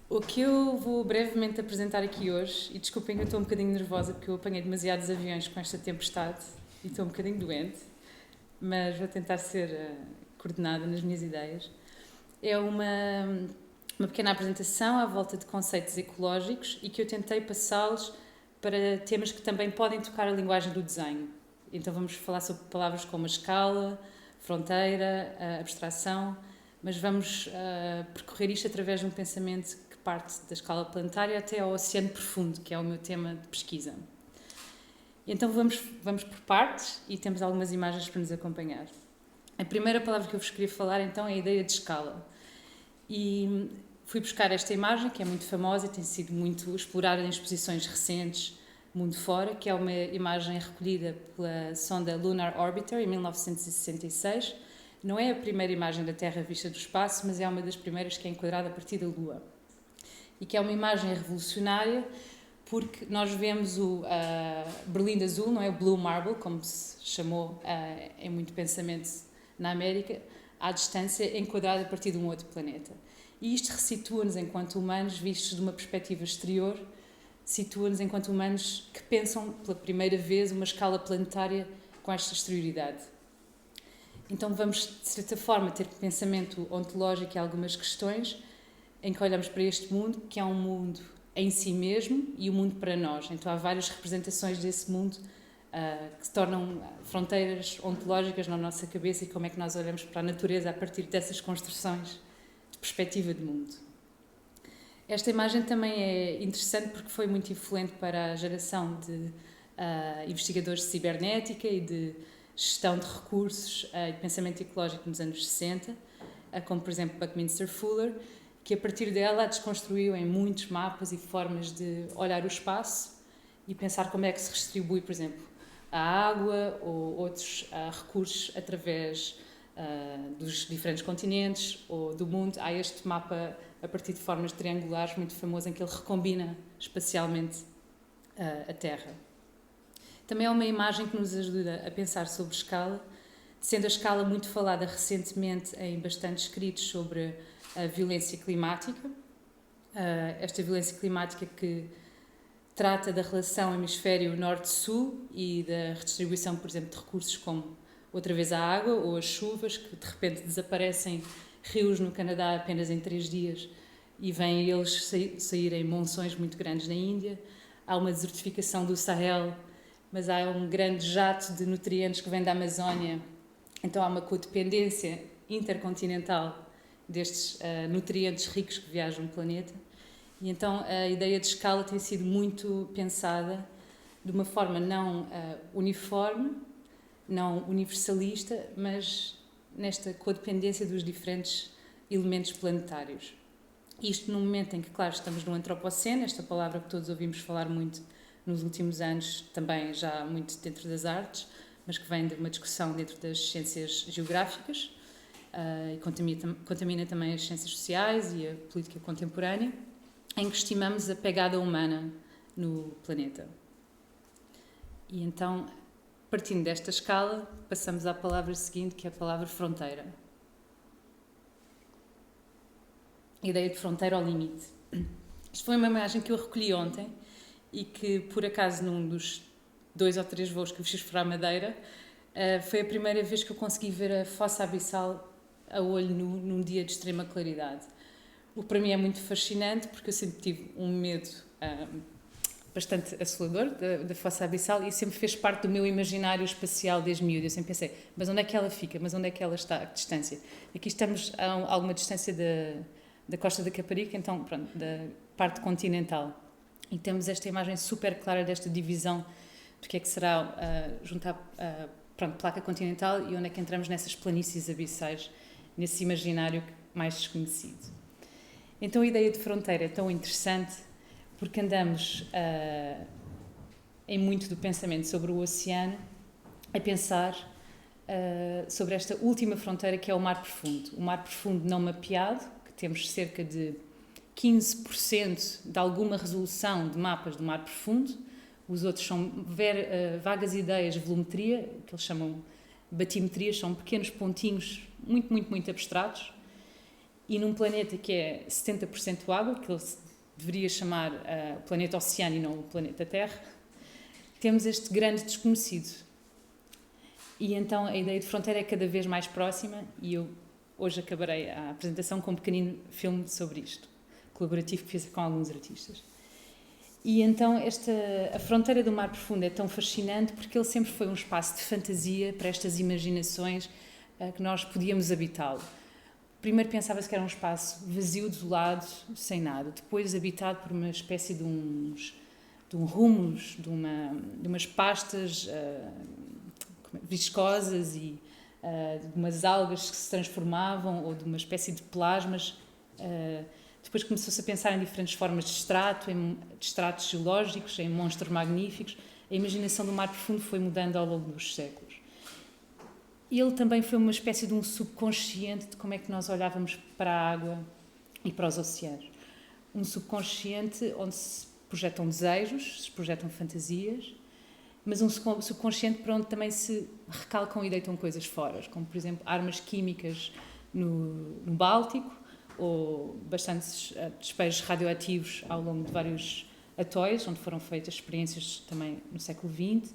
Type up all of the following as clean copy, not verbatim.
O que eu vou brevemente apresentar aqui hoje, e desculpem que eu estou um bocadinho nervosa porque eu apanhei demasiados aviões com esta tempestade e estou um bocadinho doente, mas vou tentar ser coordenada nas minhas ideias. É uma pequena apresentação à volta de conceitos ecológicos e que eu tentei passá-los para temas que também podem tocar a linguagem do desenho. Então vamos falar sobre palavras como a escala, fronteira, a abstração, mas vamos percorrer isto através de um pensamento que parte da escala planetária até ao oceano profundo, que é o meu tema de pesquisa. Então vamos por partes e temos algumas imagens para nos acompanhar. A primeira palavra que eu vos queria falar então é a ideia de escala. E fui buscar esta imagem, que é muito famosa e tem sido muito explorada em exposições recentes, mundo fora, que é uma imagem recolhida pela sonda Lunar Orbiter em 1966. Não é a primeira imagem da Terra vista do espaço, mas é uma das primeiras que é enquadrada a partir da Lua. E que é uma imagem revolucionária porque nós vemos o Berlim Azul, não é? O Blue Marble, como se chamou em muito pensamento na América, à distância, enquadrada a partir de um outro planeta. E isto ressitua-nos enquanto humanos, vistos de uma perspectiva exterior, situa-nos enquanto humanos que pensam pela primeira vez uma escala planetária com esta exterioridade. Então vamos, de certa forma, ter pensamento ontológico em algumas questões, em que olhamos para este mundo, que é um mundo em si mesmo e o mundo para nós. Então há várias representações desse mundo que se tornam fronteiras ontológicas na nossa cabeça e como é que nós olhamos para a natureza a partir dessas construções de perspectiva de mundo. Esta imagem também é interessante porque foi muito influente para a geração de investigadores de cibernética e de gestão de recursos e de pensamento ecológico nos anos 60, como por exemplo Buckminster Fuller, que a partir dela a desconstruiu em muitos mapas e formas de olhar o espaço e pensar como é que se distribui, por exemplo, a água ou outros recursos através dos diferentes continentes ou do mundo. Há este mapa a partir de formas triangulares muito famoso em que ele recombina espacialmente a Terra. Também é uma imagem que nos ajuda a pensar sobre escala, sendo a escala muito falada recentemente em bastantes escritos sobre a violência climática. Esta violência climática que trata da relação hemisfério norte-sul e da redistribuição, por exemplo, de recursos como outra vez a água ou as chuvas, que de repente desaparecem rios no Canadá apenas em 3 dias e vêm eles saírem monções muito grandes na Índia. Há uma desertificação do Sahel, mas há um grande jato de nutrientes que vem da Amazónia. Então há uma codependência intercontinental destes nutrientes ricos que viajam o planeta. E então a ideia de escala tem sido muito pensada de uma forma não uniforme, não universalista, mas nesta codependência dos diferentes elementos planetários. Isto num momento em que, claro, estamos no antropoceno, esta palavra que todos ouvimos falar muito nos últimos anos, também já muito dentro das artes, mas que vem de uma discussão dentro das ciências geográficas e contamina também as ciências sociais e a política contemporânea, em que estimamos a pegada humana no planeta. E então, partindo desta escala, passamos à palavra seguinte, que é a palavra fronteira. A ideia de fronteira ao limite. Isto foi uma imagem que eu recolhi ontem e que, por acaso, num dos 2 ou 3 voos que eu fiz para a Madeira, foi a primeira vez que eu consegui ver a fossa abissal a olho nu num dia de extrema claridade. O que para mim é muito fascinante, porque eu sempre tive um medo bastante assolador da fossa abissal e sempre fez parte do meu imaginário espacial desde miúdo. Eu sempre pensei, mas onde é que ela fica? Mas onde é que ela está? A que distância? Aqui estamos a alguma distância da costa da Caparica, então, pronto, da parte continental. E temos esta imagem super clara desta divisão do que é que será juntar a placa continental e onde é que entramos nessas planícies abissais, nesse imaginário mais desconhecido. Então a ideia de fronteira é tão interessante porque andamos em muito do pensamento sobre o oceano a pensar sobre esta última fronteira que é o mar profundo. O mar profundo não mapeado, que temos cerca de 15% de alguma resolução de mapas do mar profundo. Os outros são vagas ideias de volumetria, que eles chamam batimetrias, são pequenos pontinhos muito abstratos. e num planeta que é 70% água, que ele deveria chamar o planeta oceano e não o planeta Terra, temos este grande desconhecido. E então a ideia de fronteira é cada vez mais próxima, e eu hoje acabarei a apresentação com um pequenino filme sobre isto, colaborativo que fiz com alguns artistas. E então a fronteira do mar profundo é tão fascinante porque ele sempre foi um espaço de fantasia para estas imaginações que nós podíamos habitá-lo. Primeiro pensava-se que era um espaço vazio, desolado, sem nada. Depois habitado por uma espécie de um humus, de umas pastas viscosas e de umas algas que se transformavam, ou de uma espécie de plasmas. Depois começou-se a pensar em diferentes formas de extrato, de extratos geológicos, em monstros magníficos. A imaginação do mar profundo foi mudando ao longo dos séculos. Ele também foi uma espécie de um subconsciente de como é que nós olhávamos para a água e para os oceanos. Um subconsciente onde se projetam desejos, se projetam fantasias, mas um subconsciente para onde também se recalcam e deitam coisas fora, como, por exemplo, armas químicas no Báltico, ou bastantes despejos radioativos ao longo de vários atóis, onde foram feitas experiências também no século XX.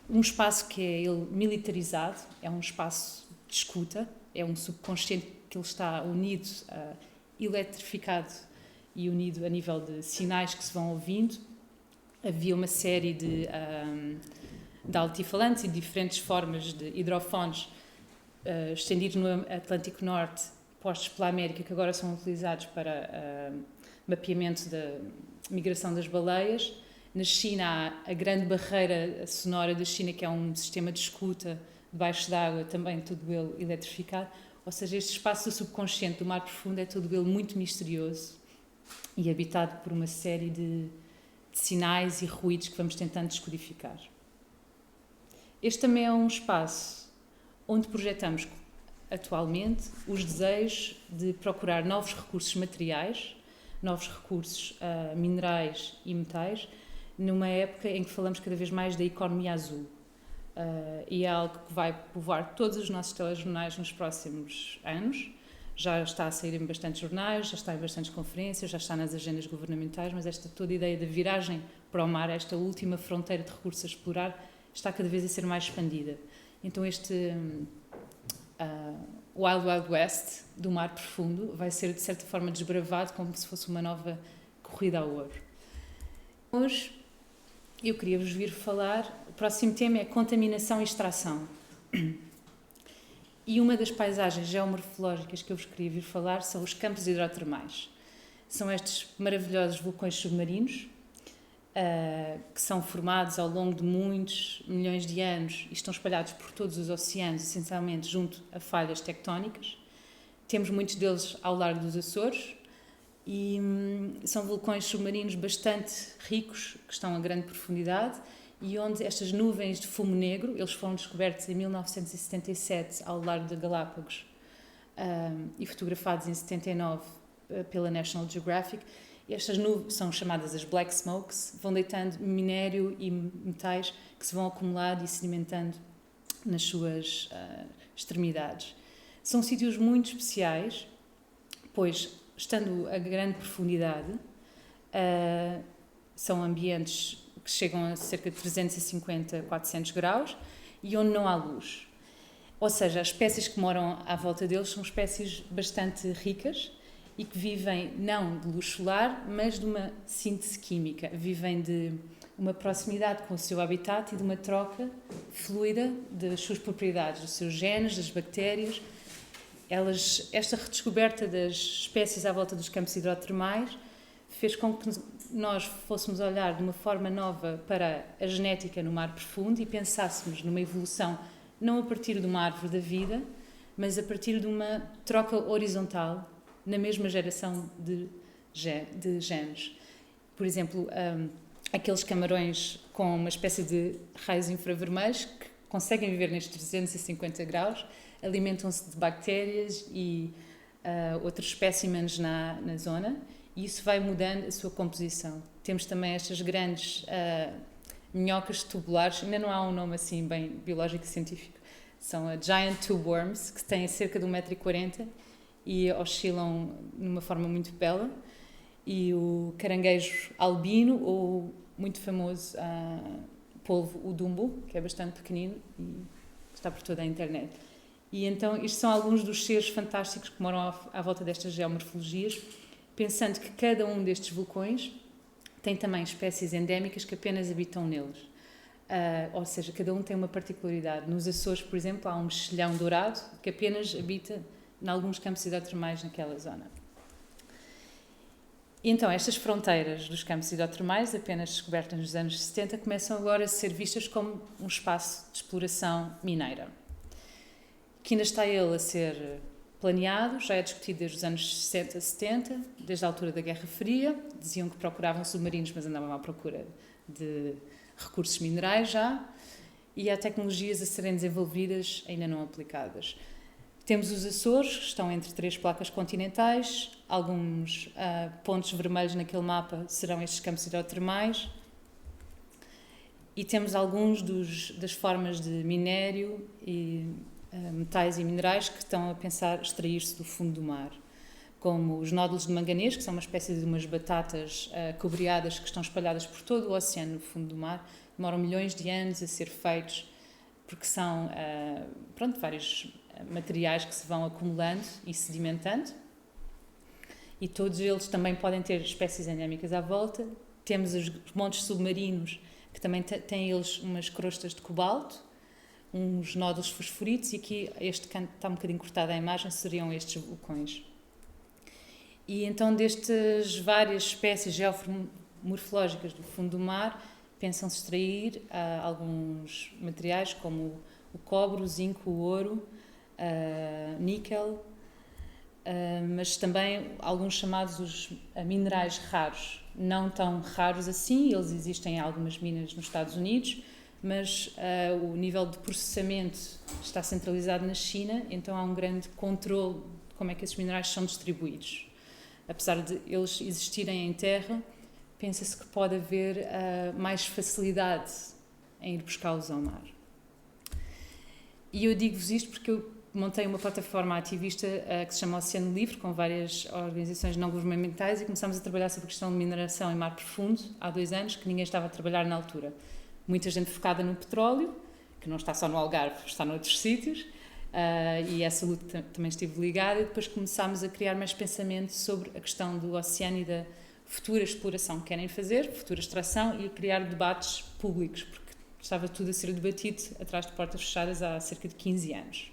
Um espaço que é ele militarizado, é um espaço de escuta, é um subconsciente que ele está unido, eletrificado e unido a nível de sinais que se vão ouvindo. Havia uma série de altifalantes e diferentes formas de hidrofones estendidos no Atlântico Norte, postos pela América, que agora são utilizados para mapeamento da migração das baleias. Na China há a grande barreira sonora da China, que é um sistema de escuta debaixo d'água, também tudo ele eletrificado. Ou seja, este espaço do subconsciente do mar profundo é todo ele muito misterioso e habitado por uma série de sinais e ruídos que vamos tentando descodificar. Este também é um espaço onde projetamos atualmente os desejos de procurar novos recursos materiais, novos recursos minerais e metais, numa época em que falamos cada vez mais da economia azul. E é algo que vai povoar todos os nossos telejornais nos próximos anos. Já está a sair em bastantes jornais, já está em bastantes conferências, já está nas agendas governamentais, mas esta toda a ideia da viragem para o mar, esta última fronteira de recursos a explorar, está cada vez a ser mais expandida. Então este Wild Wild West do mar profundo vai ser de certa forma desbravado como se fosse uma nova corrida ao ouro. Hoje eu queria vos vir falar, o próximo tema é contaminação e extração. E uma das paisagens geomorfológicas que eu vos queria vir falar são os campos hidrotermais. São estes maravilhosos vulcões submarinos que são formados ao longo de muitos milhões de anos e estão espalhados por todos os oceanos, essencialmente junto a falhas tectónicas. Temos muitos deles ao largo dos Açores e são vulcões submarinos bastante ricos, que estão a grande profundidade e onde estas nuvens de fumo negro, eles foram descobertos em 1977 ao largo de Galápagos e fotografados em 79 pela National Geographic. Estas nuvens são chamadas as black smokes, vão deitando minério e metais que se vão acumulando e sedimentando nas suas extremidades. São sítios muito especiais, pois, estando a grande profundidade, são ambientes que chegam a cerca de 350, 400 graus e onde não há luz. Ou seja, as espécies que moram à volta deles são espécies bastante ricas e que vivem não de luz solar, mas de uma síntese química. Vivem de uma proximidade com o seu habitat e de uma troca fluida das suas propriedades, dos seus genes, das bactérias. Esta redescoberta das espécies à volta dos campos hidrotermais fez com que nós fôssemos olhar de uma forma nova para a genética no mar profundo e pensássemos numa evolução não a partir de uma árvore da vida, mas a partir de uma troca horizontal na mesma geração de genes. Por exemplo, aqueles camarões com uma espécie de raios infravermelhos que conseguem viver nestes 350 graus, alimentam-se de bactérias e outros espécimens na zona, e isso vai mudando a sua composição. Temos também estas grandes minhocas tubulares, ainda não há um nome assim bem biológico e científico, são a giant tube worms, que têm cerca de 1,40 m e oscilam numa forma muito bela. E o caranguejo albino, ou muito famoso polvo, o dumbo, que é bastante pequenino e está por toda a internet. E então, estes são alguns dos seres fantásticos que moram à volta destas geomorfologias, pensando que cada um destes vulcões tem também espécies endémicas que apenas habitam neles. Ou seja, cada um tem uma particularidade. Nos Açores, por exemplo, há um mexilhão dourado que apenas habita em alguns campos hidrotermais naquela zona. E então, estas fronteiras dos campos hidrotermais, apenas descobertas nos anos 70, começam agora a ser vistas como um espaço de exploração mineira, que ainda está ele a ser planeado, já é discutido desde os anos 60, 70, desde a altura da Guerra Fria. Diziam que procuravam submarinos, mas andavam à procura de recursos minerais já, e há tecnologias a serem desenvolvidas ainda não aplicadas. Temos os Açores, que estão entre 3 placas continentais. Alguns pontos vermelhos naquele mapa serão estes campos hidrotermais. E temos alguns das formas de minério e metais e minerais que estão a pensar extrair-se do fundo do mar, como os nódulos de manganês, que são uma espécie de umas batatas cobreadas que estão espalhadas por todo o oceano no fundo do mar. Demoram milhões de anos a ser feitos, porque são vários materiais que se vão acumulando e sedimentando, e todos eles também podem ter espécies endémicas à volta. Temos os montes submarinos, que também têm eles umas crostas de cobalto, uns nódulos fosforitos, e aqui este canto está um bocadinho cortado à imagem, seriam estes vulcões. E então, destas várias espécies geomorfológicas do fundo do mar, pensam-se extrair alguns materiais como o cobre, o zinco, o ouro, níquel, mas também alguns chamados os minerais raros, não tão raros assim. Eles existem em algumas minas nos Estados Unidos, mas o nível de processamento está centralizado na China, então há um grande controle de como é que esses minerais são distribuídos. Apesar de eles existirem em terra, pensa-se que pode haver mais facilidade em ir buscá-los ao mar. E eu digo-vos isto porque eu montei uma plataforma ativista que se chama Oceano Livre, com várias organizações não governamentais, e começámos a trabalhar sobre a questão de mineração em mar profundo há 2 anos, que ninguém estava a trabalhar na altura. Muita gente focada no petróleo, que não está só no Algarve, está noutros sítios, e essa luta também esteve ligada, e depois começámos a criar mais pensamento sobre a questão do oceano e da futura exploração que querem fazer, futura extração, e a criar debates públicos, porque estava tudo a ser debatido atrás de portas fechadas há cerca de 15 anos.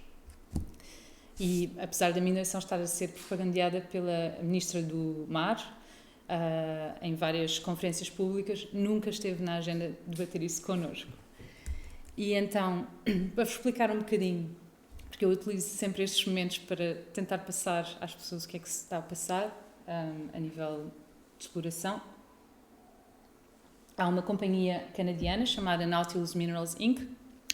E apesar da mineração estar a ser propagandeada pela Ministra do Mar, em várias conferências públicas, nunca esteve na agenda de debater isso connosco. E então, para vos explicar um bocadinho, porque eu utilizo sempre estes momentos para tentar passar às pessoas o que é que se está a passar a nível de exploração. Há uma companhia canadiana chamada Nautilus Minerals Inc.,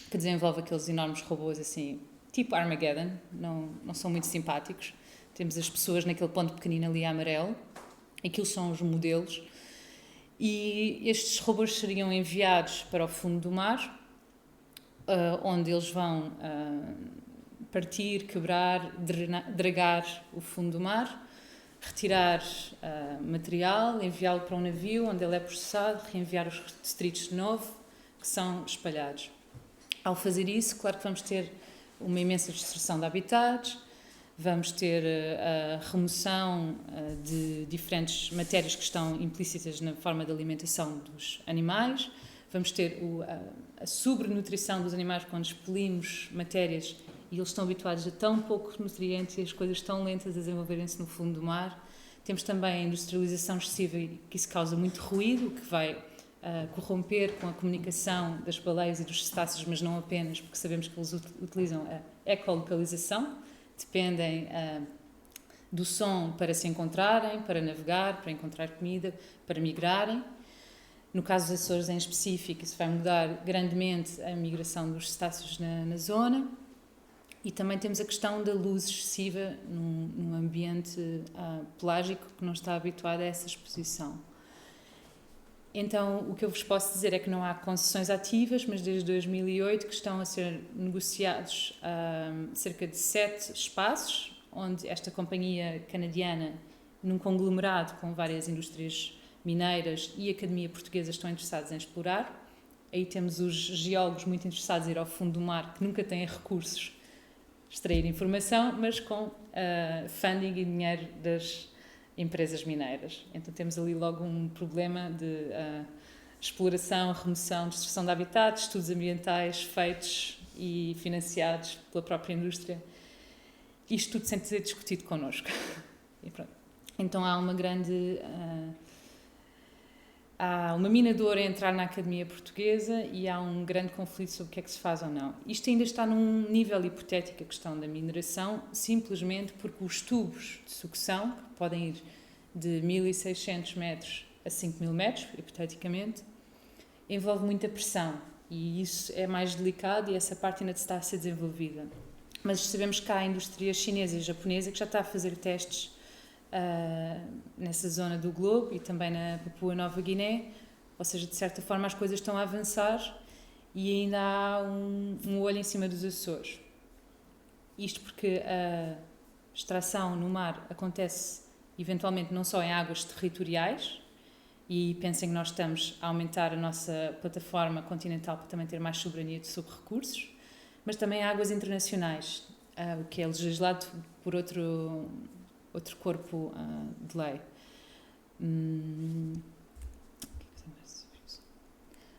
que desenvolve aqueles enormes robôs assim, tipo Armageddon, não são muito simpáticos. Temos as pessoas naquele ponto pequenino ali amarelo, aquilo são os modelos, e estes robôs seriam enviados para o fundo do mar, onde eles vão partir, quebrar, dragar o fundo do mar, retirar material, enviá-lo para um navio, onde ele é processado, reenviar os detritos de novo, que são espalhados. Ao fazer isso, claro que vamos ter uma imensa destruição de habitats, vamos ter a remoção de diferentes matérias que estão implícitas na forma de alimentação dos animais, vamos ter a sobrenutrição dos animais quando expelimos matérias e eles estão habituados a tão poucos nutrientes e as coisas tão lentas a desenvolverem-se no fundo do mar. Temos também a industrialização excessiva, que isso causa muito ruído, que vai corromper com a comunicação das baleias e dos cetáceos, mas não apenas, porque sabemos que eles utilizam a ecolocalização, dependem do som para se encontrarem, para navegar, para encontrar comida, para migrarem. No caso dos Açores em específico, isso vai mudar grandemente a migração dos cetáceos na zona. E também temos a questão da luz excessiva num ambiente pelágico que não está habituado a essa exposição. Então, o que eu vos posso dizer é que não há concessões ativas, mas desde 2008 que estão a ser negociados cerca de 7 espaços onde esta companhia canadiana, num conglomerado com várias indústrias mineiras e a Academia Portuguesa estão interessados em explorar. Aí temos os geólogos muito interessados em ir ao fundo do mar, que nunca têm recursos, extrair informação, mas com funding e dinheiro das empresas mineiras. Então temos ali logo um problema de exploração, remoção, destruição de habitat, estudos ambientais feitos e financiados pela própria indústria. Isto tudo sem ser discutido connosco. E pronto. Então há uma grande... há uma mina de ouro a entrar na Academia Portuguesa e há um grande conflito sobre o que é que se faz ou não. Isto ainda está num nível hipotético, a questão da mineração, simplesmente porque os tubos de sucção, que podem ir de 1.600 metros a 5.000 metros, hipoteticamente, envolve muita pressão e isso é mais delicado e essa parte ainda está a ser desenvolvida. Mas sabemos que há a indústria chinesa e japonesa que já está a fazer testes nessa zona do globo e também na Papua Nova Guiné, ou seja, de certa forma as coisas estão a avançar e ainda há um olho em cima dos Açores. Isto porque a extração no mar acontece eventualmente não só em águas territoriais, e pensem que nós estamos a aumentar a nossa plataforma continental para também ter mais soberania sobre recursos, mas também em águas internacionais, o que é legislado por outro corpo de lei.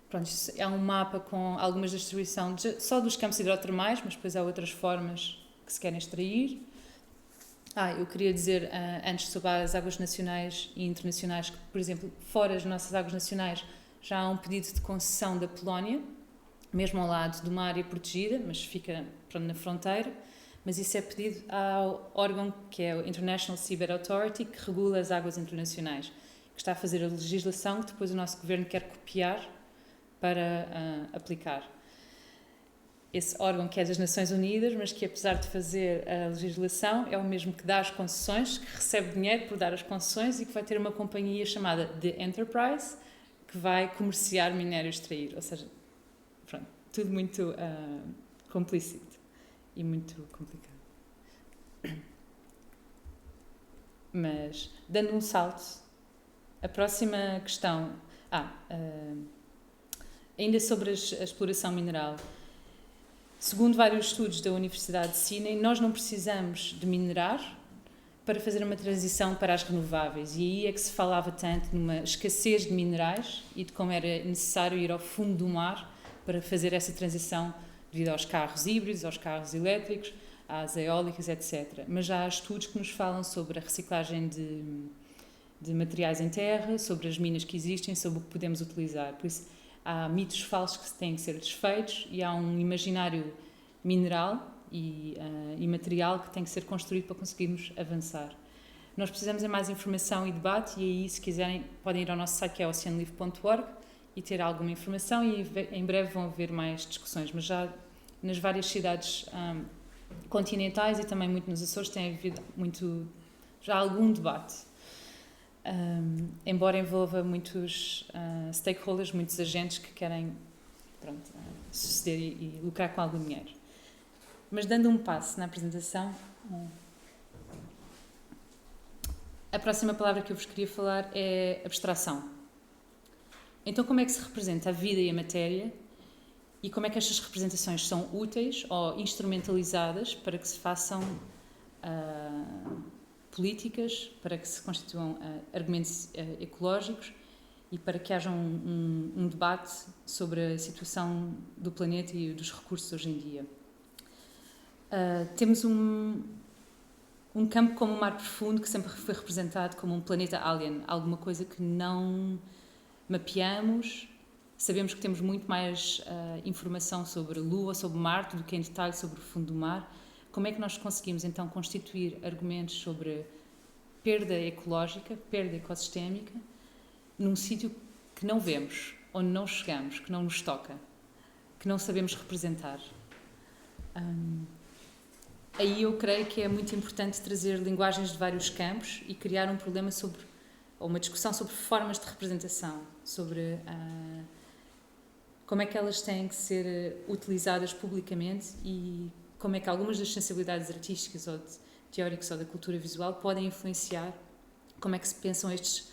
Pronto, é um mapa com algumas distribuição só dos campos hidrotermais, mas depois há outras formas que se querem extrair. Eu queria dizer antes sobre as águas nacionais e internacionais, que, por exemplo, fora das nossas águas nacionais já há um pedido de concessão da Polónia, mesmo ao lado de uma área protegida, mas fica na fronteira, mas isso é pedido ao órgão que é o International Seabed Authority, que regula as águas internacionais, que está a fazer a legislação que depois o nosso governo quer copiar para aplicar. Esse órgão que é das Nações Unidas, mas que apesar de fazer a legislação, é o mesmo que dá as concessões, que recebe dinheiro por dar as concessões e que vai ter uma companhia chamada The Enterprise, que vai comerciar minério extraído. Ou seja, pronto, tudo muito complícito e muito complicado. Mas, dando um salto, a próxima questão... ainda sobre a exploração mineral. Segundo vários estudos da Universidade de Sydney, nós não precisamos de minerar para fazer uma transição para as renováveis. E aí é que se falava tanto numa escassez de minerais e de como era necessário ir ao fundo do mar para fazer essa transição devido aos carros híbridos, aos carros elétricos, às eólicas, etc. Mas já há estudos que nos falam sobre a reciclagem de materiais em terra, sobre as minas que existem, sobre o que podemos utilizar. Por isso, há mitos falsos que têm que ser desfeitos e há um imaginário mineral e material que tem que ser construído para conseguirmos avançar. Nós precisamos de mais informação e debate e aí, se quiserem, podem ir ao nosso site que é oceanlivre.org e ter alguma informação e em breve vão haver mais discussões, mas já nas várias cidades continentais e também muito nos Açores tem havido já algum debate. Embora envolva muitos stakeholders, muitos agentes que querem suceder e lucrar com algum dinheiro. Mas dando um passo na apresentação, a próxima palavra que eu vos queria falar é abstração. Então, como é que se representa a vida e a matéria e como é que estas representações são úteis ou instrumentalizadas para que se façam políticas, para que se constituam argumentos ecológicos e para que haja um debate sobre a situação do planeta e dos recursos hoje em dia. Temos um campo como o mar profundo que sempre foi representado como um planeta alien, alguma coisa que não mapeamos. Sabemos que temos muito mais informação sobre a Lua, sobre Marte, do que em detalhe sobre o fundo do mar. Como é que nós conseguimos, então, constituir argumentos sobre perda ecológica, perda ecossistémica, num sítio que não vemos, onde não chegamos, que não nos toca, que não sabemos representar? Aí eu creio que é muito importante trazer linguagens de vários campos e criar um problema ou uma discussão sobre formas de representação, sobre como é que elas têm que ser utilizadas publicamente e como é que algumas das sensibilidades artísticas ou de teóricos ou da cultura visual podem influenciar como é que se pensam estes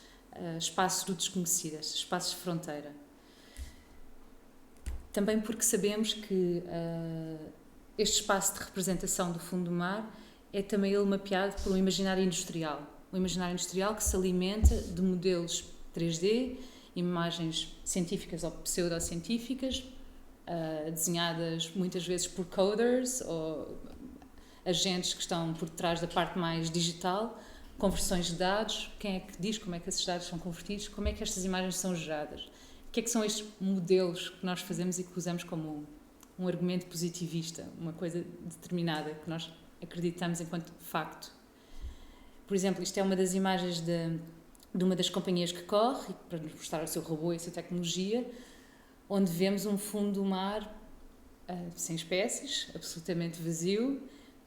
espaços do desconhecido, estes espaços de fronteira. Também porque sabemos que este espaço de representação do fundo do mar é também ele mapeado por um imaginário industrial. Um imaginário industrial que se alimenta de modelos 3D, imagens científicas ou pseudocientíficas, desenhadas muitas vezes por coders ou agentes que estão por trás da parte mais digital, conversões de dados, quem é que diz como é que esses dados são convertidos, como é que estas imagens são geradas. O que é que são estes modelos que nós fazemos e que usamos como um argumento positivista, uma coisa determinada que nós acreditamos enquanto facto. Por exemplo, isto é uma das imagens de uma das companhias que corre, para nos mostrar o seu robô e a sua tecnologia, onde vemos um fundo do mar sem espécies, absolutamente vazio,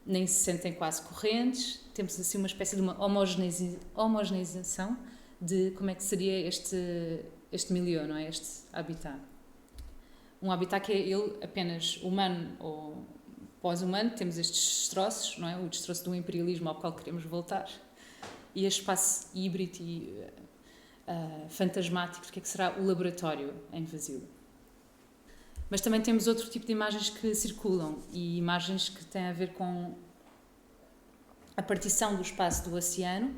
nem se sentem quase correntes, temos assim uma espécie de uma homogeneização de como é que seria este milieu, não é? Este habitat. Um habitat que é ele apenas humano ou pós-humano, temos estes destroços, não é? O destroço do imperialismo ao qual queremos voltar, e este espaço híbrido e fantasmático, que é que será o laboratório em vazio. Mas também temos outro tipo de imagens que circulam, e imagens que têm a ver com a partição do espaço do oceano,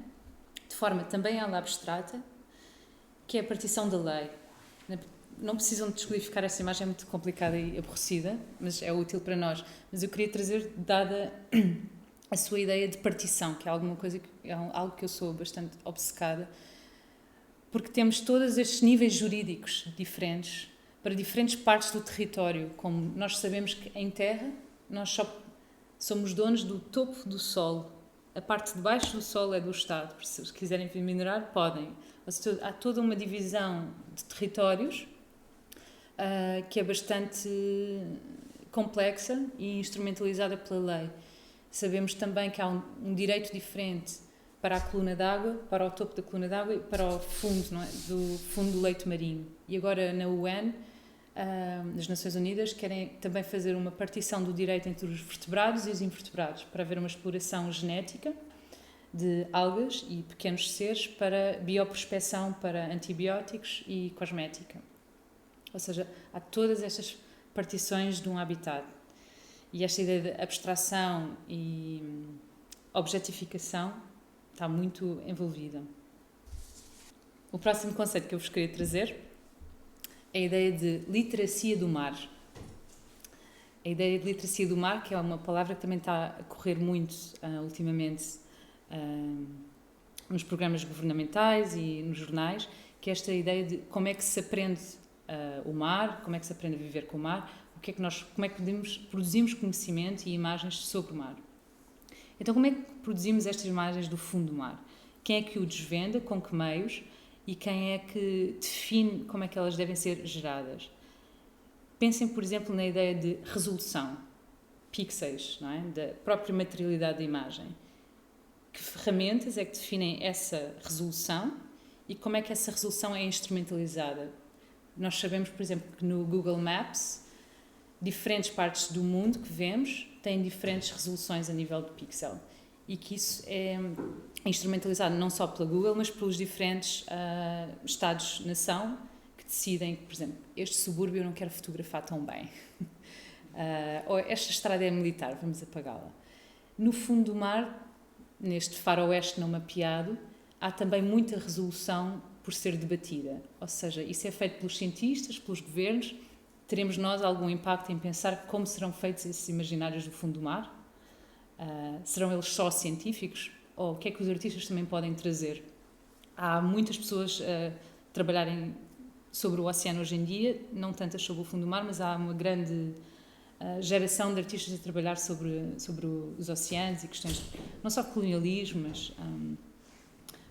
de forma também ela abstrata, que é a partição da lei. Não precisam de descodificar essa imagem, é muito complicada e aborrecida, mas é útil para nós. Mas eu queria trazer, dada a sua ideia de partição, que é alguma coisa, é algo que eu sou bastante obcecada, porque temos todos estes níveis jurídicos diferentes para diferentes partes do território. Como nós sabemos que em terra nós só somos donos do topo do solo, a parte de baixo do solo é do Estado, se quiserem vir minerar podem. Há toda uma divisão de territórios que é bastante complexa e instrumentalizada pela lei. Sabemos também que há um direito diferente para a coluna d'água, para o topo da coluna d'água e para o fundo, não é? Do fundo do leito marinho. E agora na UN, nas Nações Unidas, querem também fazer uma partição do direito entre os vertebrados e os invertebrados, para haver uma exploração genética de algas e pequenos seres para bioprospecção, para antibióticos e cosmética. Ou seja, há todas estas partições de um habitat. E esta ideia de abstração e objetificação está muito envolvida. O próximo conceito que eu vos queria trazer é a ideia de literacia do mar. A ideia de literacia do mar, que é uma palavra que também está a correr muito ultimamente nos programas governamentais e nos jornais, que é esta ideia de como é que se aprende o mar, como é que se aprende a viver com o mar, como é que produzimos conhecimento e imagens sobre o mar. Então, como é que produzimos estas imagens do fundo do mar? Quem é que o desvenda, com que meios, e quem é que define como é que elas devem ser geradas? Pensem, por exemplo, na ideia de resolução, pixels, não é? Da própria materialidade da imagem. Que ferramentas é que definem essa resolução e como é que essa resolução é instrumentalizada? Nós sabemos, por exemplo, que no Google Maps, diferentes partes do mundo que vemos têm diferentes resoluções a nível de pixel, e que isso é instrumentalizado não só pela Google, mas pelos diferentes Estados-nação que decidem que, por exemplo, este subúrbio eu não quero fotografar tão bem. Ou esta estrada é militar, vamos apagá-la. No fundo do mar, neste faroeste não mapeado, há também muita resolução por ser debatida. Ou seja, isso é feito pelos cientistas, pelos governos. Teremos nós algum impacto em pensar como serão feitos esses imaginários do fundo do mar? Serão eles só científicos? Ou o que é que os artistas também podem trazer? Há muitas pessoas a trabalharem sobre o oceano hoje em dia, não tantas sobre o fundo do mar, mas há uma grande geração de artistas a trabalhar sobre os oceanos e questões, não só de colonialismo, mas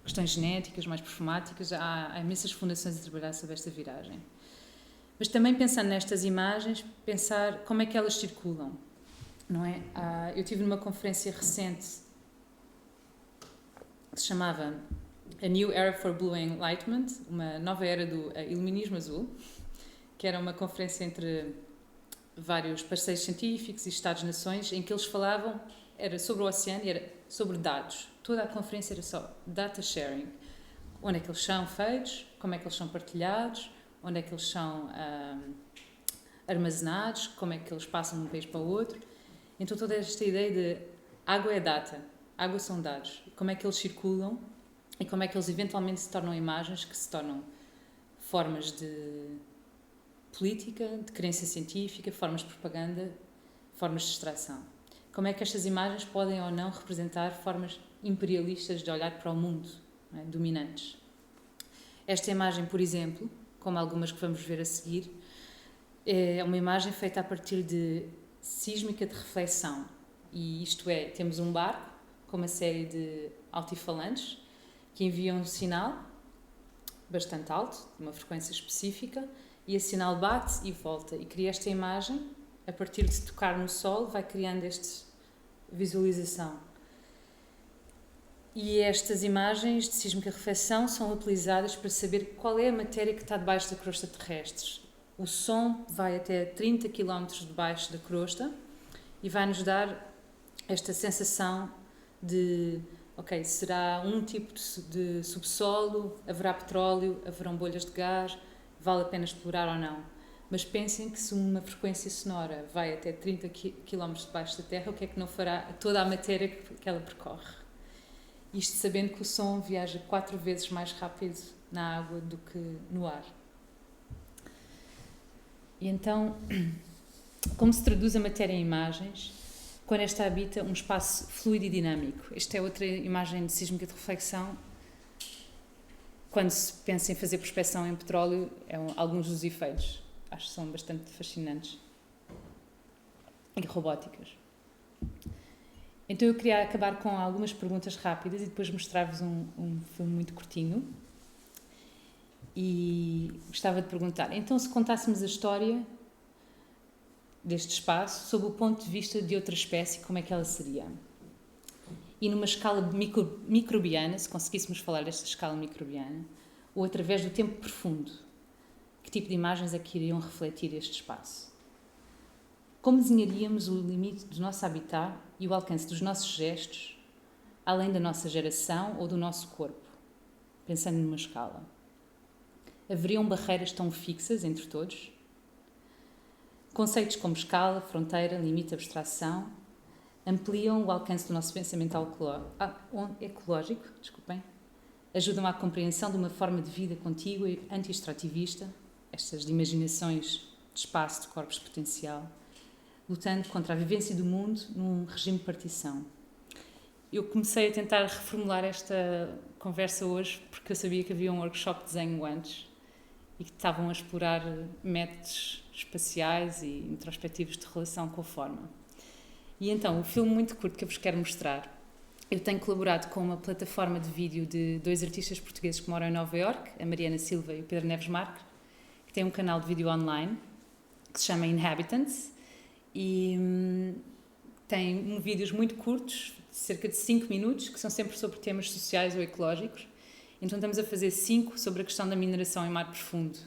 questões genéticas, mais performáticas. Há imensas fundações a trabalhar sobre esta viragem. Mas também pensando nestas imagens, pensar como é que elas circulam, não é? Eu estive numa conferência recente que se chamava A New Era for Blue Enlightenment, uma nova era do iluminismo azul, que era uma conferência entre vários parceiros científicos e Estados-nações, em que eles falavam, era sobre o oceano, e era sobre dados. Toda a conferência era só data sharing. Onde é que eles são feitos, como é que eles são partilhados, onde é que eles são armazenados, como é que eles passam de um país para o outro. Então toda esta ideia de água é data, água são dados, como é que eles circulam e como é que eles eventualmente se tornam imagens que se tornam formas de política, de crença científica, formas de propaganda, formas de distração. Como é que estas imagens podem ou não representar formas imperialistas de olhar para o mundo, não é? Dominantes. Esta imagem, por exemplo, como algumas que vamos ver a seguir, é uma imagem feita a partir de sísmica de reflexão. E isto é, temos um barco com uma série de altifalantes que enviam um sinal bastante alto, de uma frequência específica, e esse sinal bate e volta e cria esta imagem. A partir de tocar no solo, vai criando esta visualização. E estas imagens de sísmica reflexão são utilizadas para saber qual é a matéria que está debaixo da crosta terrestre. O som vai até 30 km debaixo da crosta e vai-nos dar esta sensação de, ok, será um tipo de subsolo, haverá petróleo, haverão bolhas de gás, vale a pena explorar ou não. Mas pensem que se uma frequência sonora vai até 30 km debaixo da Terra, o que é que não fará a toda a matéria que ela percorre? Isto sabendo que o som viaja 4 vezes mais rápido na água do que no ar. E então, como se traduz a matéria em imagens quando esta habita um espaço fluido e dinâmico? Esta é outra imagem de sísmica de reflexão. Quando se pensa em fazer prospecção em petróleo, alguns dos efeitos. Acho que são bastante fascinantes e robóticas. Então eu queria acabar com algumas perguntas rápidas e depois mostrar-vos um filme muito curtinho. E gostava de perguntar, então se contássemos a história deste espaço sob o ponto de vista de outra espécie, como é que ela seria? E numa escala microbiana, se conseguíssemos falar desta escala microbiana, ou através do tempo profundo, que tipo de imagens é que iriam refletir este espaço? Como desenharíamos o limite do nosso habitat e o alcance dos nossos gestos, além da nossa geração ou do nosso corpo, pensando numa escala? Haveriam barreiras tão fixas entre todos? Conceitos como escala, fronteira, limite, abstração ampliam o alcance do nosso pensamento ecológico, ajudam à compreensão de uma forma de vida contígua e anti-extrativista, estas de imaginações de espaço de corpos potencial, lutando contra a vivência do mundo num regime de partição. Eu comecei a tentar reformular esta conversa hoje porque eu sabia que havia um workshop de desenho antes e que estavam a explorar métodos espaciais e introspectivos de relação com a forma. E então, o filme muito curto que eu vos quero mostrar, eu tenho colaborado com uma plataforma de vídeo de 2 artistas portugueses que moram em Nova Iorque, a Mariana Silva e o Pedro Neves Marques, que tem um canal de vídeo online que se chama Inhabitants e tem vídeos muito curtos, de cerca de 5 minutos, que são sempre sobre temas sociais ou ecológicos. Então estamos a fazer 5 sobre a questão da mineração em mar profundo.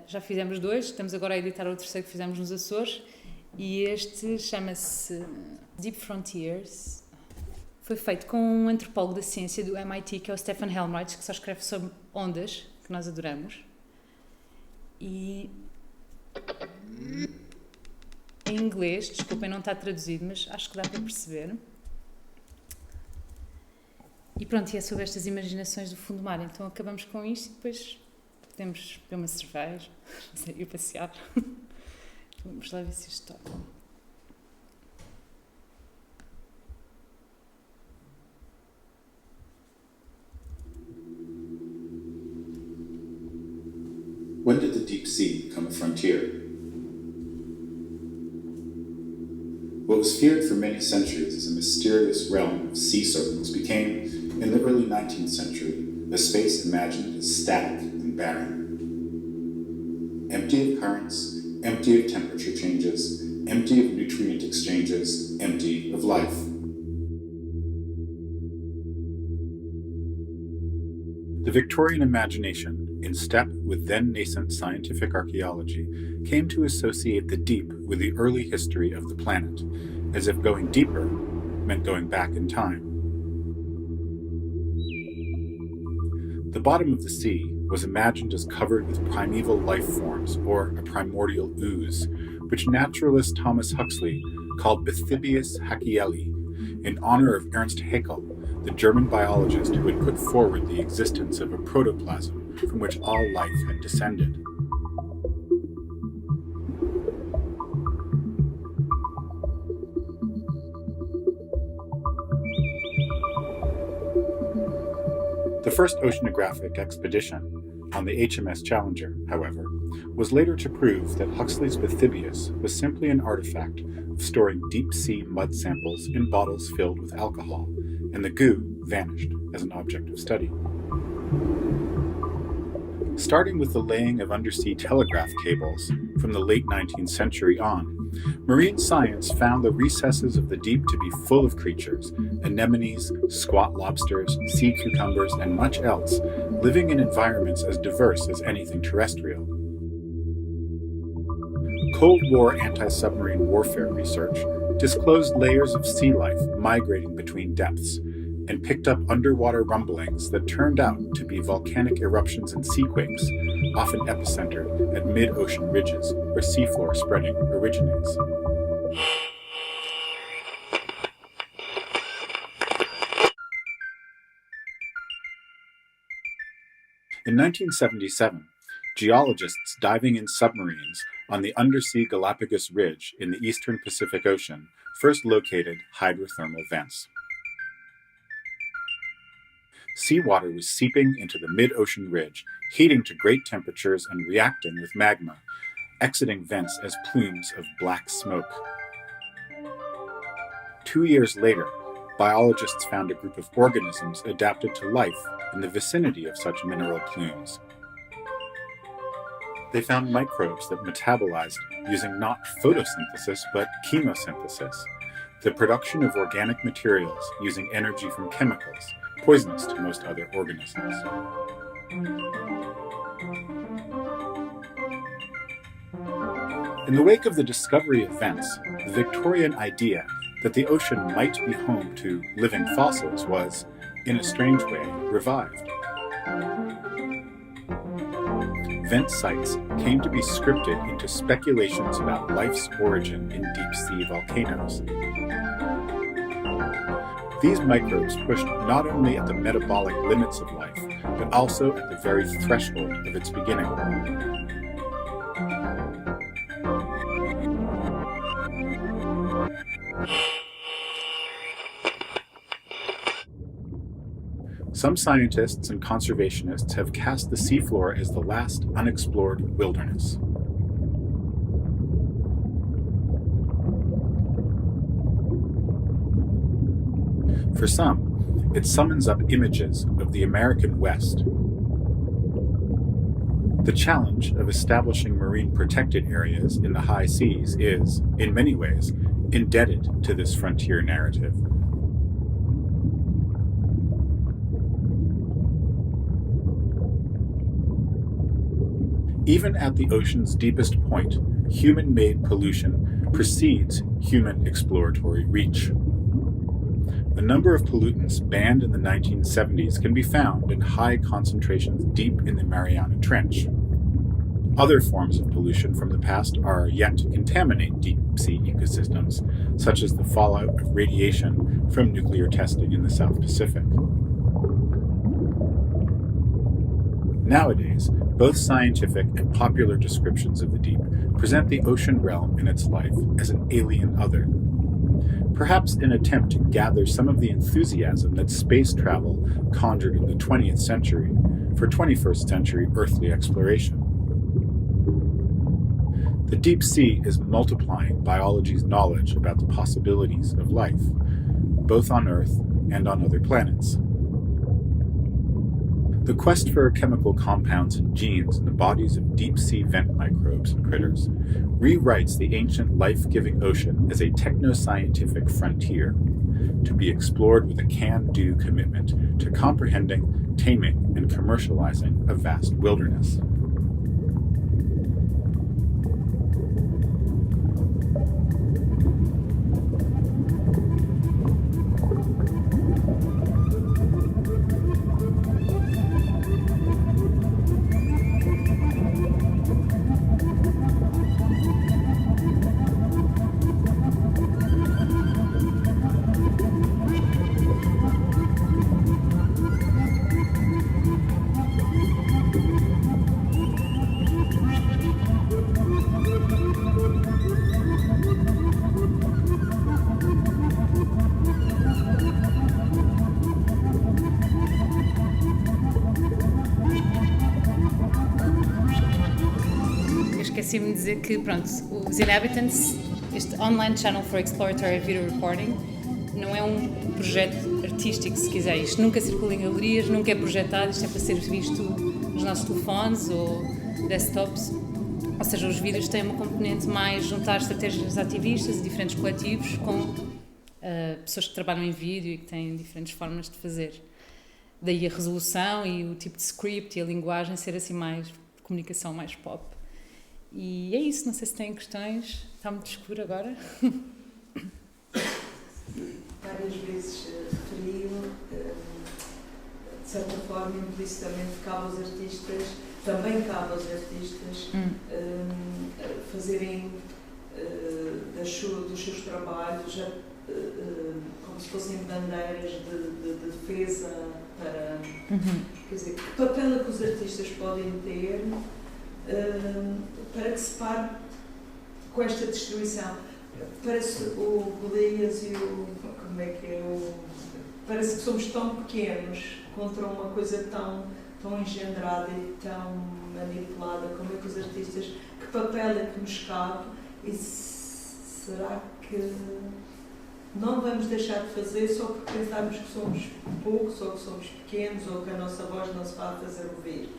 Já fizemos 2, estamos agora a editar o terceiro que fizemos nos Açores e este chama-se Deep Frontiers. Foi feito com um antropólogo da ciência do MIT, que é o Stefan Helmreich, que só escreve sobre ondas, que nós adoramos. E em inglês, desculpem, não está traduzido, mas acho que dá para perceber. E pronto, e é sobre estas imaginações do fundo do mar. Então acabamos com isto e depois podemos beber uma cerveja, ir passear. Vamos lá ver se isto toca. When did the deep sea become a frontier? What was feared for many centuries as a mysterious realm of sea serpents became, in the early 19th century, a space imagined as static and barren. Empty of currents, empty of temperature changes, empty of nutrient exchanges, empty of life. The Victorian imagination, in step with then-nascent scientific archaeology, came to associate the deep with the early history of the planet, as if going deeper meant going back in time. The bottom of the sea was imagined as covered with primeval life forms, or a primordial ooze, which naturalist Thomas Huxley called Bathybius haeckelii, in honor of Ernst Haeckel, the German biologist who had put forward the existence of a protoplasm from which all life had descended. The first oceanographic expedition, on the HMS Challenger, however, was later to prove that Huxley's Bathybius was simply an artifact of storing deep-sea mud samples in bottles filled with alcohol, and the goo vanished as an object of study. Starting with the laying of undersea telegraph cables from the late 19th century on, marine science found the recesses of the deep to be full of creatures, anemones, squat lobsters, sea cucumbers, and much else, living in environments as diverse as anything terrestrial. Cold War anti-submarine warfare research disclosed layers of sea life migrating between depths, and picked up underwater rumblings that turned out to be volcanic eruptions and seaquakes, often epicentered at mid-ocean ridges where seafloor spreading originates. In 1977, geologists diving in submarines on the undersea Galapagos Ridge in the eastern Pacific Ocean first located hydrothermal vents. Seawater was seeping into the mid-ocean ridge, heating to great temperatures and reacting with magma, exiting vents as plumes of black smoke. 2 years later, biologists found a group of organisms adapted to life in the vicinity of such mineral plumes. They found microbes that metabolized using not photosynthesis but chemosynthesis, the production of organic materials using energy from chemicals, poisonous to most other organisms. In the wake of the discovery of vents, the Victorian idea that the ocean might be home to living fossils was, in a strange way, revived. Vent sites came to be scripted into speculations about life's origin in deep-sea volcanoes. These microbes pushed not only at the metabolic limits of life, but also at the very threshold of its beginning. Some scientists and conservationists have cast the seafloor as the last unexplored wilderness. For some, it summons up images of the American West. The challenge of establishing marine protected areas in the high seas is, in many ways, indebted to this frontier narrative. Even at the ocean's deepest point, human-made pollution precedes human exploratory reach. A number of pollutants banned in the 1970s can be found in high concentrations deep in the Mariana Trench. Other forms of pollution from the past are yet to contaminate deep-sea ecosystems, such as the fallout of radiation from nuclear testing in the South Pacific. Nowadays, both scientific and popular descriptions of the deep present the ocean realm and its life as an alien other. Perhaps in an attempt to gather some of the enthusiasm that space travel conjured in the 20th century for 21st century earthly exploration. The deep sea is multiplying biology's knowledge about the possibilities of life, both on Earth and on other planets. The quest for chemical compounds and genes in the bodies of deep-sea vent microbes and critters rewrites the ancient life-giving ocean as a techno-scientific frontier, to be explored with a can-do commitment to comprehending, taming, and commercializing a vast wilderness. esqueci-me de dizer que, pronto, os Inhabitants, este Online Channel for Exploratory Video Reporting, não é um projeto artístico, se quiser. Isto nunca circula em galerias, nunca é projetado, isto é para ser visto nos nossos telefones ou desktops. Ou seja, os vídeos têm uma componente mais juntar estratégias ativistas e diferentes coletivos com pessoas que trabalham em vídeo e que têm diferentes formas de fazer. Daí a resolução e o tipo de script e a linguagem ser assim mais de comunicação mais pop. E é isso, não sei se têm questões. Está muito escuro agora. Várias vezes referiu, de certa forma, implicitamente, cabe aos artistas, também cabe aos artistas fazerem dos seus trabalhos como se fossem bandeiras de defesa para... Quer dizer, que papel é que os artistas podem ter para que se pare com esta destruição? Parece o Golias e o... como é que é o... Parece que somos tão pequenos contra uma coisa tão engendrada e tão manipulada. Como é que os artistas... Que papel é que nos cabe? E será que não vamos deixar de fazer só porque pensarmos que somos poucos ou que somos pequenos ou que a nossa voz não se vai fazer ouvir?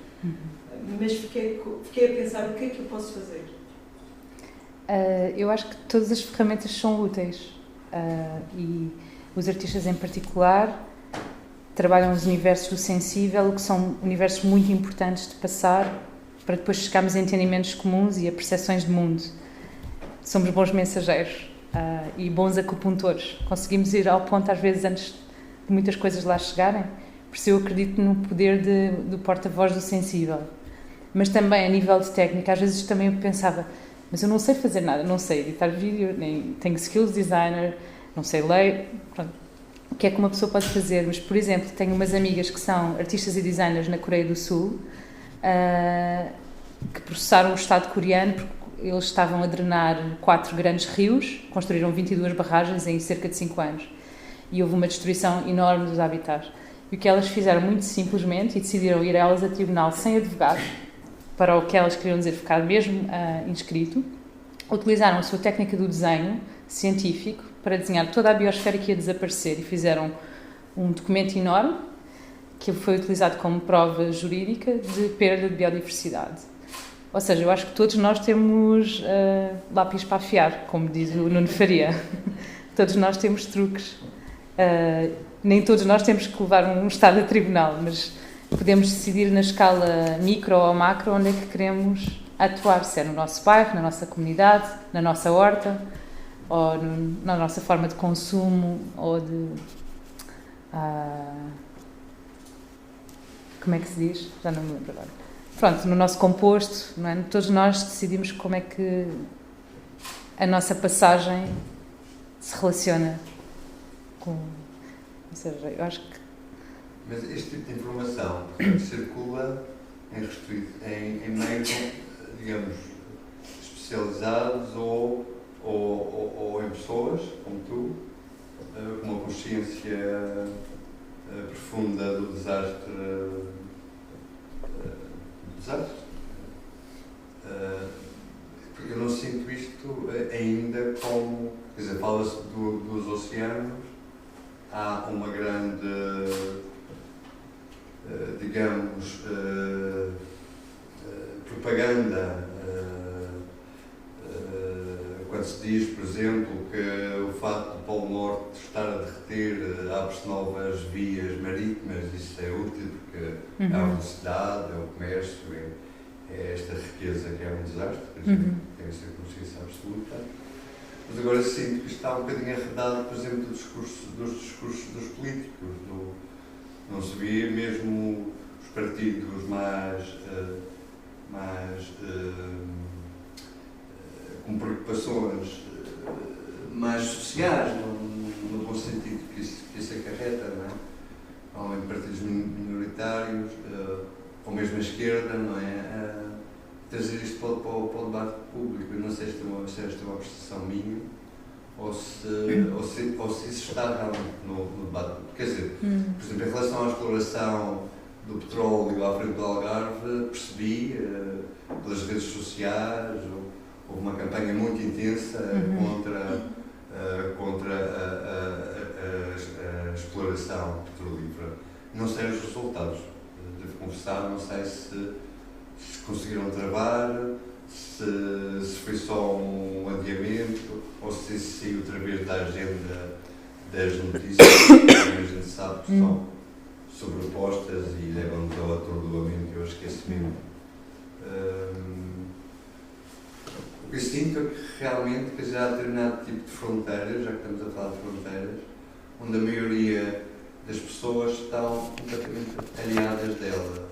Mas fiquei a pensar, o que é que eu posso fazer? Eu acho que todas as ferramentas são úteis e os artistas em particular trabalham os universos do sensível, que são universos muito importantes de passar para depois chegarmos a entendimentos comuns e a percepções de mundo. Somos bons mensageiros e bons acupuntores. Conseguimos ir ao ponto, às vezes, antes de muitas coisas lá chegarem. Por isso eu acredito no poder do porta-voz do sensível. Mas também, a nível de técnica, às vezes também eu pensava, mas eu não sei fazer nada, não sei editar vídeo, nem tenho skills designer, não sei ler, pronto. O que é que uma pessoa pode fazer? Mas, por exemplo, tenho umas amigas que são artistas e designers na Coreia do Sul, que processaram o Estado coreano porque eles estavam a drenar 4 grandes rios, construíram 22 barragens em cerca de 5 anos e houve uma destruição enorme dos habitats. E o que elas fizeram muito simplesmente, e decidiram ir elas a tribunal sem advogado, para o que elas queriam dizer ficar mesmo inscrito, utilizaram a sua técnica do desenho científico para desenhar toda a biosfera que ia desaparecer e fizeram um documento enorme que foi utilizado como prova jurídica de perda de biodiversidade. Ou seja, eu acho que todos nós temos lápis para afiar, como diz o Nuno Faria. Todos nós temos truques. Nem todos nós temos que levar um Estado a tribunal, mas podemos decidir na escala micro ou macro onde é que queremos atuar, se é no nosso bairro, na nossa comunidade, na nossa horta, ou na nossa forma de consumo, ou de... como é que se diz? Já não me lembro agora. Pronto, no nosso composto, não é? Todos nós decidimos como é que a nossa passagem se relaciona com... Ou seja, eu acho que... Mas este tipo de informação, portanto, circula em meios, digamos, especializados ou em pessoas, como tu, com uma consciência profunda do desastre. Porque eu não sinto isto ainda como, quer dizer, fala-se dos oceanos, há uma grande, digamos, propaganda quando se diz, por exemplo, que o facto do Polo Norte estar a derreter abre-se novas vias marítimas, isso é útil porque é a velocidade, é o comércio, é esta riqueza que é um desastre, tem essa consciência absoluta. Mas agora sinto que está um bocadinho arredado, por exemplo, dos discursos dos políticos. Não se vê mesmo os partidos com preocupações mais sociais, no bom sentido que isso acarreta, não é? Normalmente partidos minoritários, ou mesmo a esquerda, não é? Trazer isto para o debate público. Eu não sei se esta é uma percepção minha ou se isso está realmente no debate público. Quer dizer, por exemplo, em relação à exploração do petróleo à frente do Algarve, percebi pelas redes redes sociais, houve uma campanha muito intensa contra a exploração petrolífera. Não sei os resultados, devo confessar, não sei se conseguiram travar, se foi só um adiamento ou se saiu outra vez da agenda das notícias, que a gente sabe que são sobrepostas e levam-nos ao atordoamento e ao esquecimento. O que eu sinto é que realmente que já há determinado tipo de fronteiras, já que estamos a falar de fronteiras, onde a maioria das pessoas estão completamente alienadas dela.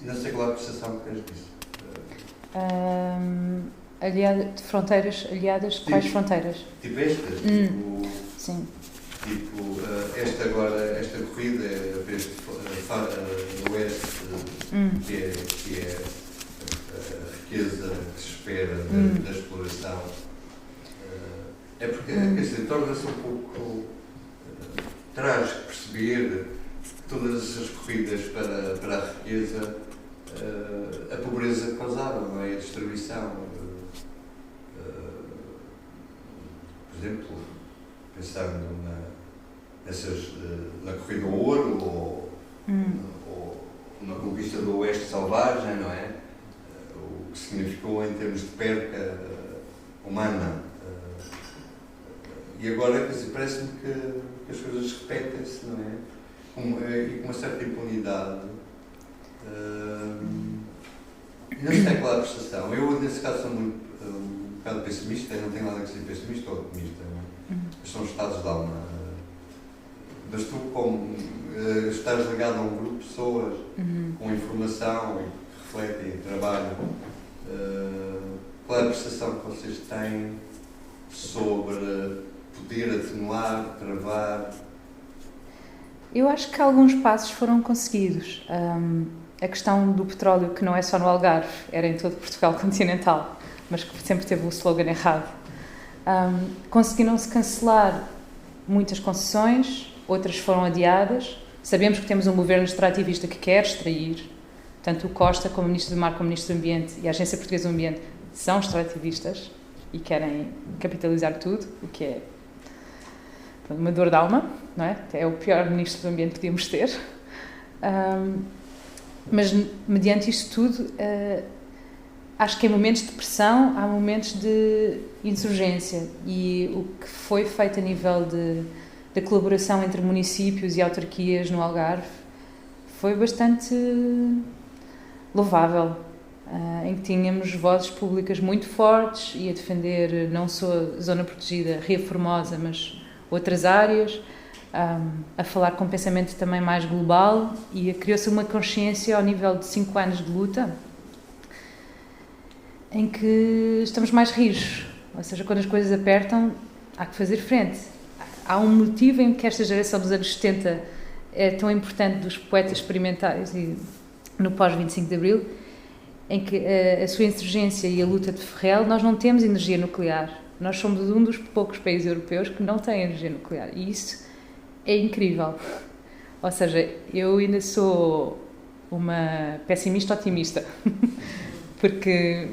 Não sei qual é a percepção que tens disso. De fronteiras aliadas, quais fronteiras? Tipo estas, Sim. Tipo, esta corrida para este oeste, que é a riqueza que se espera da exploração. É porque, quer dizer, torna-se um pouco trágico perceber que todas essas corridas para a riqueza, a pobreza causaram, não é? A destruição. Por exemplo, pensando na corrida ao ouro ou na conquista do oeste selvagem, não é? O que significou em termos de perca humana. E agora, quer dizer, parece-me que as coisas repetem-se, não é? E com uma certa impunidade. Não sei qual é a percepção. Eu, nesse caso, sou um bocado pessimista, não tenho nada que ser pessimista ou otimista, não é? Mas são estados de alma. Mas tu, como estás ligado a um grupo de pessoas com informação e que refletem e trabalham, qual é a percepção que vocês têm sobre poder atenuar, travar? Eu acho que alguns passos foram conseguidos. A questão do petróleo, que não é só no Algarve, era em todo Portugal continental, mas que sempre teve o slogan errado. Conseguiram-se cancelar muitas concessões, outras foram adiadas. Sabemos que temos um governo extrativista que quer extrair, tanto o Costa como o Ministro do Mar, como o Ministro do Ambiente e a Agência Portuguesa do Ambiente são extrativistas e querem capitalizar tudo, o que é uma dor de alma, não é? É o pior Ministro do Ambiente que podíamos ter. Mas, mediante isto tudo, acho que em momentos de pressão há momentos de insurgência e o que foi feito a nível de colaboração entre municípios e autarquias no Algarve foi bastante louvável, em que tínhamos vozes públicas muito fortes e a defender não só a zona protegida Ria Formosa, mas outras áreas, a falar com um pensamento também mais global, e criou-se uma consciência ao nível de 5 anos de luta em que estamos mais rijos, ou seja, quando as coisas apertam há que fazer frente. Há um motivo em que esta geração dos anos 70 é tão importante, dos poetas experimentais e no pós-25 de Abril, em que a sua insurgência e a luta de Ferrel, nós não temos energia nuclear. Nós somos um dos poucos países europeus que não têm energia nuclear. E isso é incrível. Ou seja, eu ainda sou uma pessimista otimista. Porque,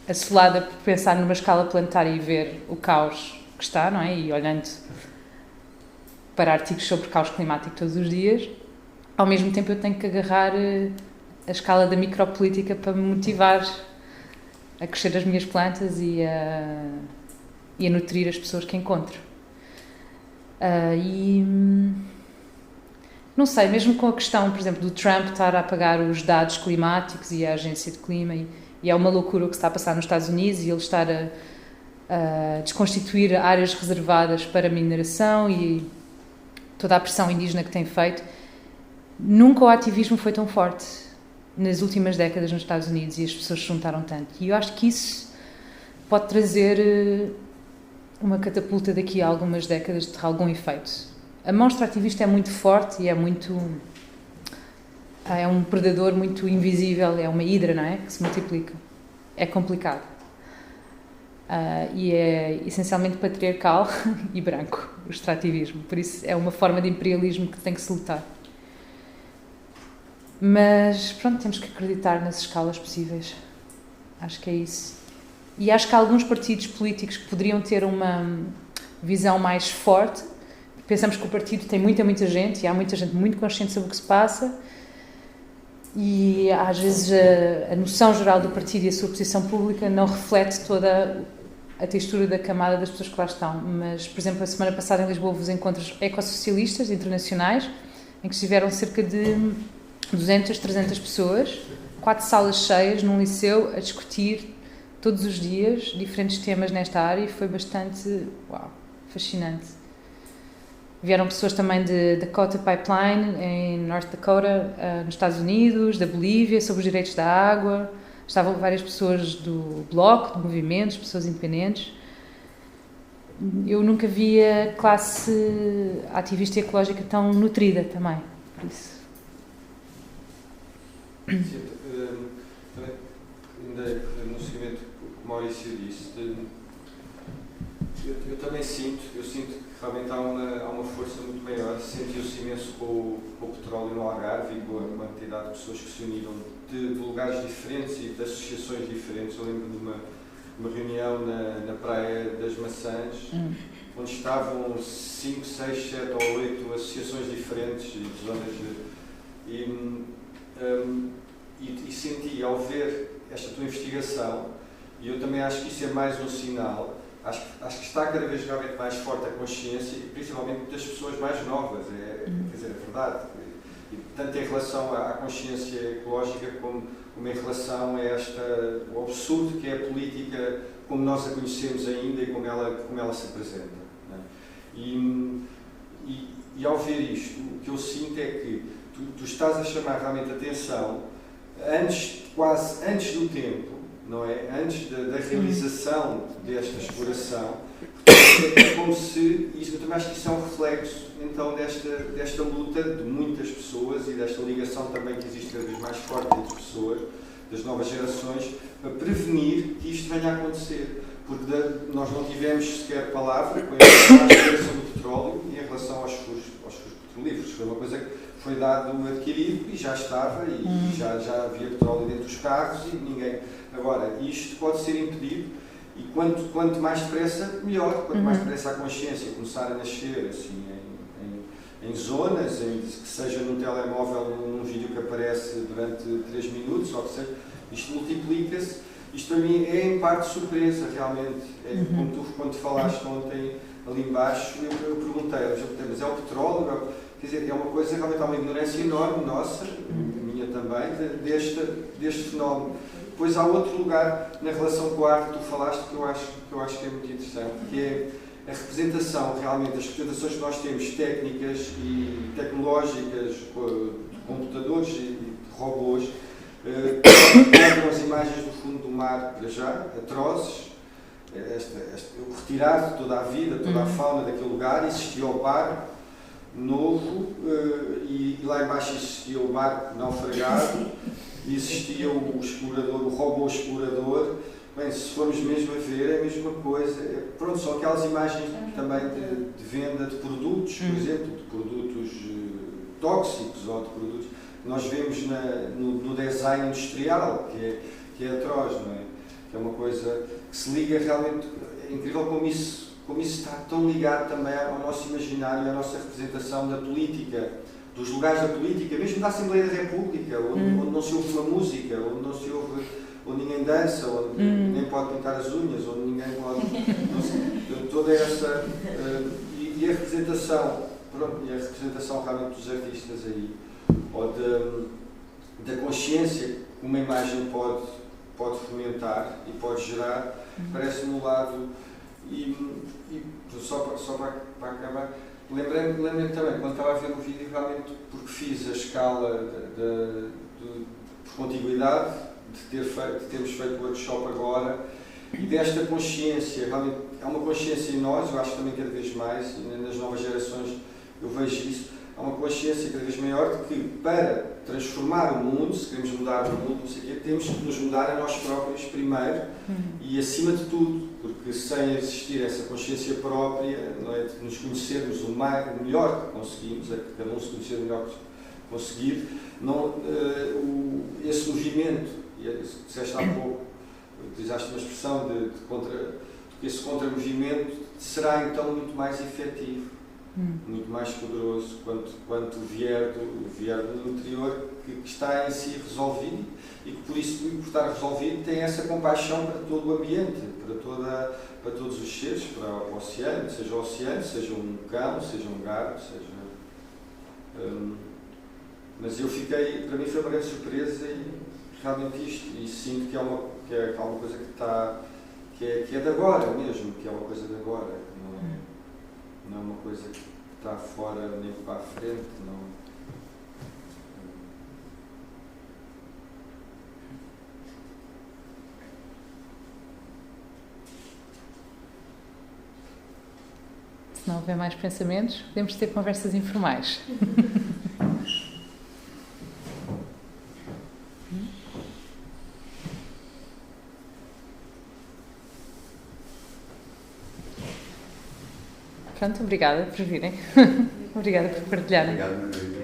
assolada por pensar numa escala planetária e ver o caos que está, não é? E olhando para artigos sobre caos climático todos os dias, ao mesmo tempo eu tenho que agarrar a escala da micropolítica para me motivar a crescer as minhas plantas e a nutrir as pessoas que encontro. E não sei, mesmo com a questão, por exemplo, do Trump estar a apagar os dados climáticos e a agência de clima, e é uma loucura o que se está a passar nos Estados Unidos, e ele estar a desconstituir áreas reservadas para mineração e toda a pressão indígena que tem feito. Nunca o ativismo foi tão forte nas últimas décadas nos Estados Unidos e as pessoas se juntaram tanto. E eu acho que isso pode trazer uma catapulta daqui a algumas décadas de ter algum efeito. A mão extrativista é muito forte e é um predador muito invisível, é uma hidra, não é? Que se multiplica. É complicado. E é essencialmente patriarcal e branco, o extrativismo. Por isso é uma forma de imperialismo que tem que se lutar. Mas pronto, temos que acreditar nas escalas possíveis. Acho que é isso. E acho que há alguns partidos políticos que poderiam ter uma visão mais forte. Pensamos que o partido tem muita gente e há muita gente muito consciente sobre o que se passa e às vezes a noção geral do partido e a sua posição pública não reflete toda a textura da camada das pessoas que lá estão. Mas, por exemplo, a semana passada em Lisboa houve os encontros ecossocialistas internacionais em que estiveram cerca de 200, 300 pessoas, 4 salas cheias num liceu a discutir todos os dias diferentes temas nesta área e foi bastante, fascinante. Vieram pessoas também de Dakota Pipeline, em North Dakota, nos Estados Unidos, da Bolívia, sobre os direitos da água. Estavam várias pessoas do Bloco, de movimentos, pessoas independentes. Eu nunca vi a classe ativista ecológica tão nutrida também, por isso. Sim, também, ainda no seguimento que o Maurício disse, eu também sinto que realmente há uma força muito maior. Sentiu-se imenso com o petróleo no Algarve e com a quantidade de pessoas que se uniram de lugares diferentes e de associações diferentes. Eu lembro de uma reunião na Praia das Maçãs, onde estavam 5, 6, 7 ou 8 associações diferentes e de zonas e senti, ao ver esta tua investigação, e eu também acho que isso é mais um sinal, acho que está cada vez realmente mais forte a consciência, e principalmente das pessoas mais novas, quer dizer, é verdade, e tanto em relação à consciência ecológica como em relação a o absurdo que é a política como nós a conhecemos ainda e como ela se apresenta. Não é? E ao ver isto, o que eu sinto é que tu estás a chamar realmente a atenção quase antes do tempo, não é? Antes da realização desta exploração. É como se, eu também acho que isso é um reflexo então desta luta de muitas pessoas e desta ligação também que existe cada vez mais forte entre pessoas, das novas gerações, para prevenir que isto venha a acontecer. Porque nós não tivemos sequer palavra com a exploração do petróleo e em relação aos furos petrolíferos. Foi uma coisa que foi dado adquirido e já estava, e já havia petróleo dentro dos carros e ninguém... Agora, isto pode ser impedido e quanto mais depressa, melhor. Quanto mais depressa a consciência começar a nascer assim, em zonas, que seja num telemóvel, num vídeo que aparece durante 3 minutos, ou que seja, isto multiplica-se. Isto para mim é em parte surpresa, realmente. Como tu, quando falaste ontem ali embaixo, eu perguntei, mas é o petróleo? Quer dizer, é uma coisa, realmente há uma ignorância enorme nossa, minha também, deste fenómeno. Depois há outro lugar na relação com a arte que tu falaste que eu acho que é muito interessante, que é a representação, realmente, as representações que nós temos técnicas e tecnológicas, de computadores e de robôs, mostram as imagens do fundo do mar, para já, atrozes, retirar toda a vida, toda a fauna daquele lugar, existia o barco novo, e lá embaixo existia o barco naufragado, existia o explorador, o robô explorador. Bem, se formos mesmo a ver, é a mesma coisa. Pronto, são aquelas imagens também de venda de produtos, por exemplo, de produtos tóxicos ou de produtos que nós vemos no design industrial, que é atroz, não é? Que é uma coisa que se liga realmente. É incrível como isso está tão ligado também ao nosso imaginário, à nossa representação da política, dos lugares da política, mesmo da Assembleia da República, onde não se ouve uma música, onde não se ouve, onde ninguém dança, onde ninguém pode pintar as unhas, onde ninguém pode... toda essa... e a representação, pronto, e a representação realmente dos artistas aí, ou da consciência que uma imagem pode fomentar e pode gerar, parece-me um lado... E só para acabar, lembrei-me também, quando estava a ver o vídeo, realmente, porque fiz a escala por contiguidade, de termos feito o workshop agora, e desta consciência, realmente, há uma consciência em nós, eu acho que também cada vez mais, e nas novas gerações eu vejo isso, há uma consciência cada vez maior de que para transformar o mundo, se queremos mudar o mundo, não sei o quê, temos que nos mudar a nós próprios primeiro e acima de tudo, porque sem existir essa consciência própria, não é, de nos conhecermos o melhor que conseguimos, é que cada um se conhecer o melhor conseguir esse movimento, e disseste há pouco, utilizaste uma expressão de que esse contra-movimento será então muito mais efetivo, muito mais poderoso quanto vier do interior que está em si resolvido e que por isso, por estar resolvido, tem essa compaixão para todo o ambiente, para todos os seres, para o oceano, seja um cão, seja um gato, mas eu fiquei, para mim foi uma grande surpresa e realmente isto, e sinto que é uma coisa que é de agora mesmo, que é uma coisa de agora, não é uma coisa que está fora nem para a frente, não. Se não houver mais pensamentos, podemos ter conversas informais. Pronto, obrigada por virem. Obrigada por partilharem. Obrigado, Margarida.